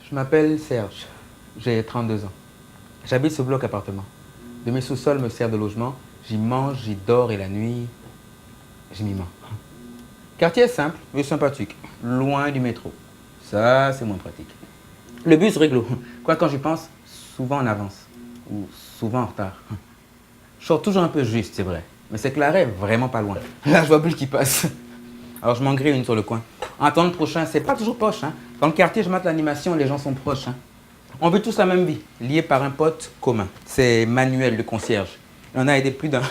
Je m'appelle Serge, j'ai 32 ans. J'habite ce bloc appartement. De mes sous-sols me sert de logement. J'y mange, j'y dors et la nuit, je m'y mens. Quartier simple mais sympathique, loin du métro. Ça, c'est moins pratique. Le bus réglo. Quoi, quand j'y pense, souvent en avance ou souvent en retard. Je sors toujours un peu juste, c'est vrai. Mais c'est que l'arrêt est vraiment pas loin. Là, je vois plus qui passe. Alors, je m'en grille une sur le coin. En attendant le prochain, c'est pas toujours poche. Hein. Dans le quartier, je mate l'animation, les gens sont proches. Hein. On vit tous la même vie, liés par un pote commun. C'est Manuel, le concierge. Il en a aidé plus d'un.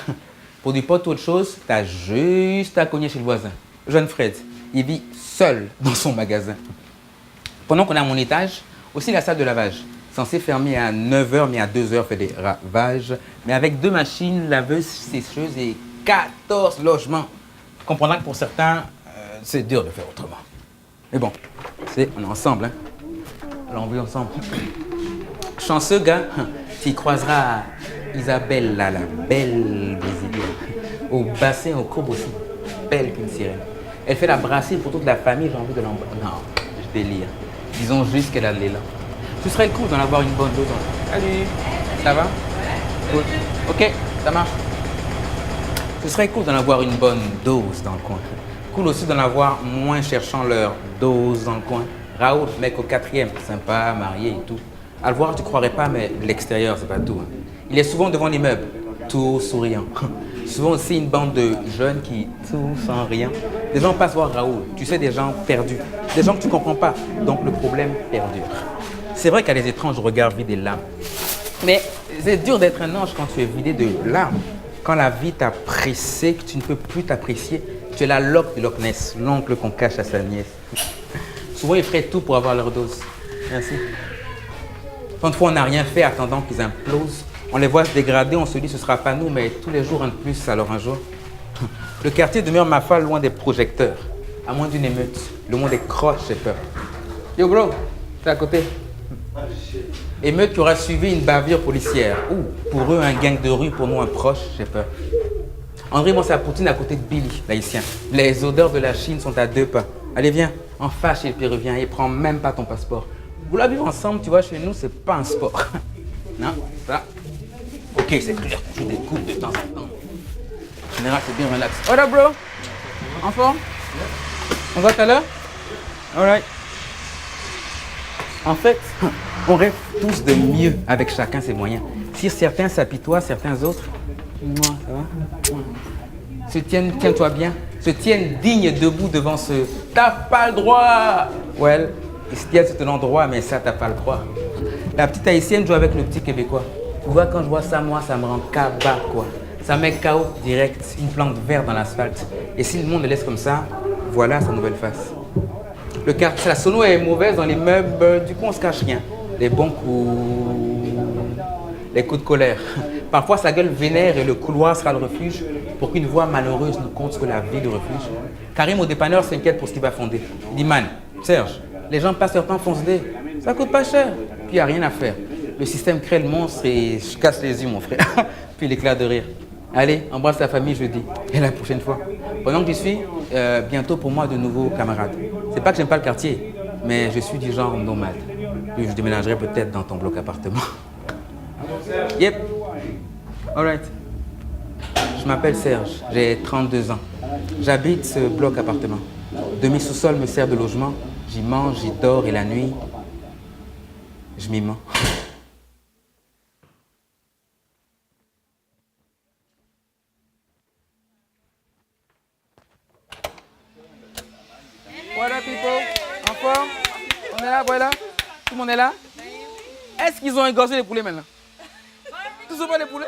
Pour du pote ou autre chose, t'as juste à cogner chez le voisin. Jeune Fred, il vit seul dans son magasin. Pendant qu'on est à mon étage, aussi la salle de lavage. Censé fermer à 9 h, mais à 2 h fait des ravages. Mais avec 2 machines, laveuses, sécheuses et 14 logements. Tu comprendras que pour certains, c'est dur de faire autrement. Mais bon, on est ensemble, hein. Alors on vit ensemble. Chanceux gars, tu croiseras Isabelle, là, la belle brésilienne. Au bassin, au courbe aussi, belle qu'une sirène. Elle fait la brassée pour toute la famille, j'ai envie de l'embrasser. Non, je délire. Disons juste qu'elle a de l'élan. Ce serait cool d'en avoir une bonne dose. Salut, ça va? Cool. Ok, ça marche. Ce serait cool d'en avoir une bonne dose dans le coin. Cool aussi d'en avoir moins cherchant leur dose dans le coin. Raoul, mec au 4e, sympa, marié et tout. À le voir, tu croirais pas, mais l'extérieur, c'est pas tout. Hein. Il est souvent devant l'immeuble, tout souriant. Souvent aussi une bande de jeunes qui, tout sans rien. Des gens passent voir Raoul, tu sais, des gens perdus. Des gens que tu comprends pas, donc le problème perdure. C'est vrai qu'à les étranges regards vident des larmes. Mais c'est dur d'être un ange quand tu es vidé de larmes. Quand la vie t'a pressé, que tu ne peux plus t'apprécier, tu es la Loque de Loch Ness, l'oncle qu'on cache à sa nièce. Souvent, ils feraient tout pour avoir leur dose. Merci. Tant de fois, on n'a rien fait attendant qu'ils implosent. On les voit se dégrader, on se dit ce sera pas nous, mais tous les jours un de plus, alors un jour. Le quartier demeure ma foi loin des projecteurs. À moins d'une émeute, le monde est croche, j'ai peur. Yo bro, t'es à côté. Émeute qui aura suivi une bavure policière. Ou pour eux, un gang de rue, pour nous, un proche, j'ai peur. André mange sa poutine à côté de Billy, l'haïtien. Les odeurs de la Chine sont à 2 pas. Allez, viens, enfin chez le Péruvien, il prend même pas ton passeport. Vous la vivre ensemble, tu vois, chez nous, c'est pas un sport. Non, ça. Ok, c'est clair, tu joues des coups de temps en temps. En général, c'est bien relax. What up, bro? En forme? On va tout à l'heure? Alright. En fait, on rêve tous de mieux avec chacun ses moyens. Si certains s'apitoient, certains autres, moi, ça va? Tiens-toi bien, se tiennent dignes debout devant ce « t'as pas le droit ». Well, ils se tiennent sur ton endroit, mais ça, t'as pas le droit. La petite haïtienne joue avec le petit québécois. Tu vois, quand je vois ça, moi, ça me rend cabas, quoi. Ça met KO direct, une plante verte dans l'asphalte. Et si le monde le laisse comme ça, voilà sa nouvelle face. Le quartier, la sono est mauvaise dans les meubles, du coup, on se cache rien. Les bons coups, les coups de colère. Parfois, sa gueule vénère et le couloir sera le refuge pour qu'une voix malheureuse nous conte ce que la vie de refuge. Karim au dépanneur s'inquiète pour ce qu'il va fonder. Il dit, man, Serge, les gens passent leur temps foncer. Ça coûte pas cher, puis il n'y a rien à faire. Le système crée le monstre et je casse les yeux, mon frère. Puis l'éclat de rire. Allez, embrasse ta famille jeudi. Et la prochaine fois. Pendant que j'y suis, bientôt pour moi de nouveaux camarades. C'est pas que j'aime pas le quartier, mais je suis du genre nomade. Puis je déménagerai peut-être dans ton bloc appartement. Yep. Alright. Je m'appelle Serge, j'ai 32 ans. J'habite ce bloc appartement. De mes sous-sols me sert de logement. J'y mange, j'y dors et la nuit, je m'y mens. Voilà people, en forme. On est là, voilà. Tout le monde est là. Est-ce qu'ils ont égorgé les poulets maintenant? Tous sont pas les poulets?